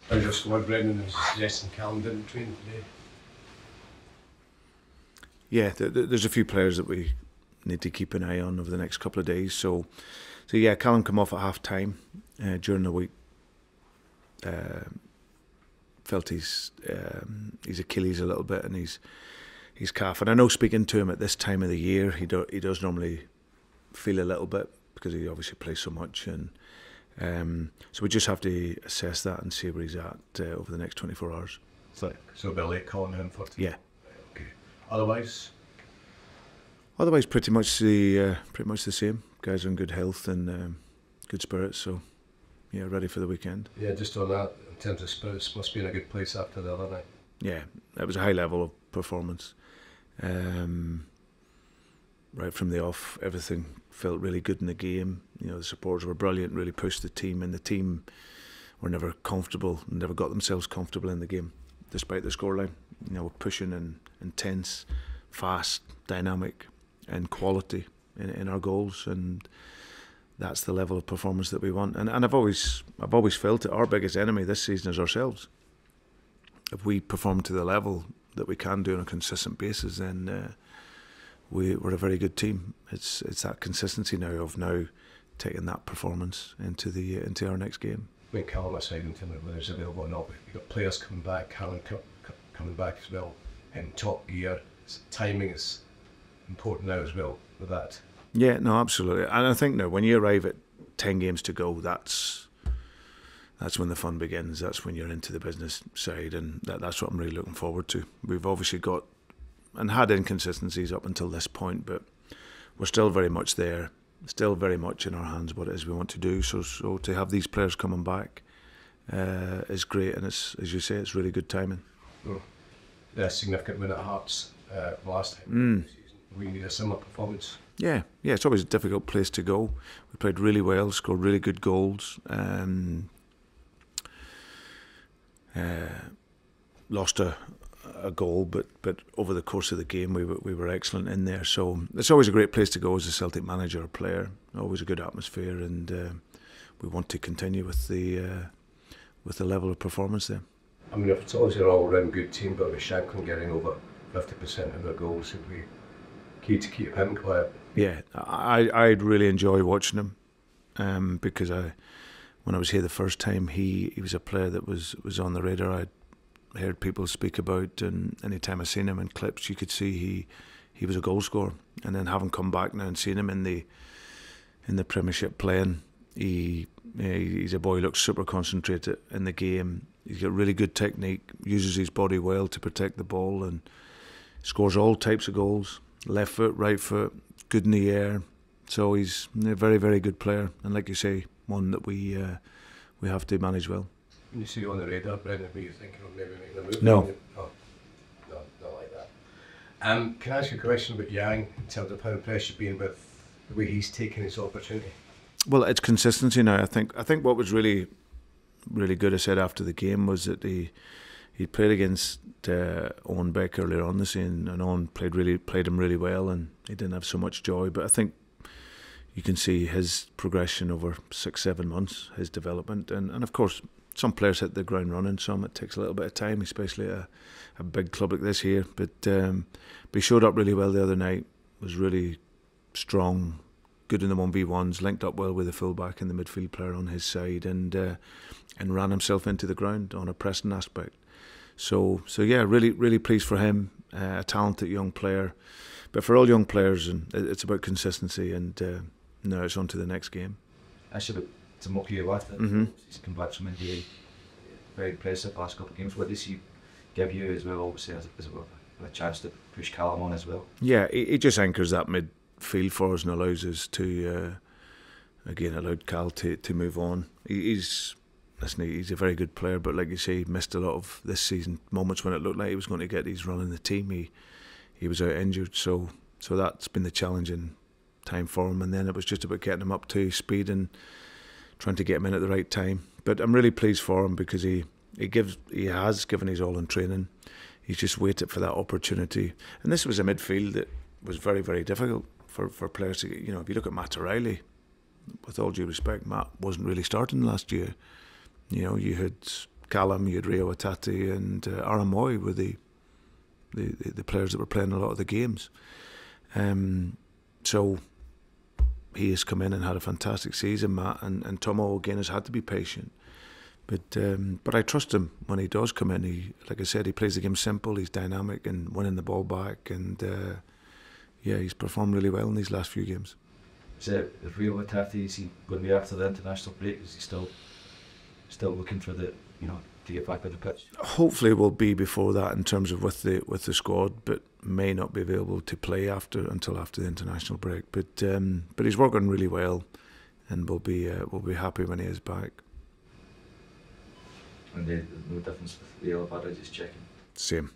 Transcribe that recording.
How's your squad, Brendan? Was suggesting Callum didn't train today? Yeah, there's a few players that we need to keep an eye on over the next couple of days. So yeah, Callum come off at half time during the week. Felt his Achilles a little bit and his calf. And I know speaking to him at this time of the year, he does normally feel a little bit because he obviously plays so much. And so we just have to assess that and see where he's at over the next 24 hours. So it'll be a late call in for today? Yeah. Okay. Otherwise, pretty much the same. Guys are in good health and good spirits. So yeah, ready for the weekend. yeah, just on that, in terms of spirits, must be in a good place after the other night. Yeah, it was a high level of performance. Right from the off, everything felt really good in the game. You know, the supporters were brilliant, really pushed the team, and the team were never comfortable, never got themselves comfortable in the game, despite the scoreline. You know, pushing and intense, fast, dynamic, and quality in our goals, and that's the level of performance that we want. And I've always felt that our biggest enemy this season is ourselves. If we perform to the level that we can do on a consistent basis, then we're a very good team. It's that consistency now of taking that performance into our next game. When Callum aside in terms of whether it's available or not, but you've got players coming back, Callum coming back as well, in top gear. Timing is important now as well with that. Yeah, no, absolutely. And I think now when you arrive at 10 games to go, that's when the fun begins. That's when you're into the business side, and that's what I'm really looking forward to. We've obviously got and had inconsistencies up until this point, but we're still very much there, still very much in our hands what it is we want to do. So to have these players coming back is great, and it's, as you say, it's really good timing. A significant win at Hearts last time. We need a similar performance. Yeah, it's always a difficult place to go. We played really well, scored really good goals. Lost a goal, but over the course of the game we were excellent in there. So it's always a great place to go as a Celtic manager or player. Always a good atmosphere, and we want to continue with the level of performance there. I mean, if it's obviously an all-round good team, but with Shankland getting over 50% of their goals, it'd be key to keep him quiet. Yeah, I'd really enjoy watching him because when I was here the first time, he was a player that was on the radar. I'd heard people speak about, and any time I seen him in clips, you could see he was a goal scorer. And then having come back now and seen him in the Premiership playing, he's a boy who looks super concentrated in the game. He's got really good technique, uses his body well to protect the ball, and scores all types of goals. Left foot, right foot, good in the air. So he's a very, very good player, and like you say, one that we have to manage well. When you see you on the radar, Brendan, were you thinking of maybe making a move? No. Oh, no, not like that. Can I ask you a question about Yang in terms of how impressed you've been with the way he's taken his opportunity? Well, it's consistency now. I think what was really, really good, I said after the game, was that he played against Owen Beck earlier on the season, and Owen played him really well, and he didn't have so much joy. But I think you can see his progression over 6-7 months, his development, and of course some players hit the ground running, some it takes a little bit of time, especially at a big club like this here. But he showed up really well the other night, was really strong, good in the 1v1s, linked up well with the fullback and the midfield player on his side, and ran himself into the ground on a pressing aspect. So yeah, really, really pleased for him, a talented young player. But for all young players, and it's about consistency, and now it's on to the next game. Actually, to mock you with it, he's come back from India, very impressive last couple of games. What does he give you as well, obviously, as a chance to push Callum on as well? Yeah, he just anchors that midfield for us and allows us to, allowed Cal to move on. He's a very good player, but like you say, he missed a lot of this season moments when it looked like he was going to get his run in the team. He was out injured, so that's been the challenging time for him. And then it was just about getting him up to speed and trying to get him in at the right time. But I'm really pleased for him because he has given his all in training. He's just waited for that opportunity. And this was a midfield that was very, very difficult for players to get. You know, if you look at Matt O'Reilly, with all due respect, Matt wasn't really starting last year. You know, you had Callum, you had Rio Atati, and Aaron Moy were the players that were playing a lot of the games. So he has come in and had a fantastic season, Matt, and Tomo again has had to be patient. But I trust him when he does come in. He, like I said, he plays the game simple. He's dynamic and winning the ball back, and he's performed really well in these last few games. Is Rio Atati, is he going to be after the international break? Is he still looking for the, to get back on the pitch? Hopefully, will be before that in terms of with the squad, but may not be available to play until after the international break. But he's working really well, and we'll be happy when he is back. And there's no difference with Real Madrid, just checking. Same.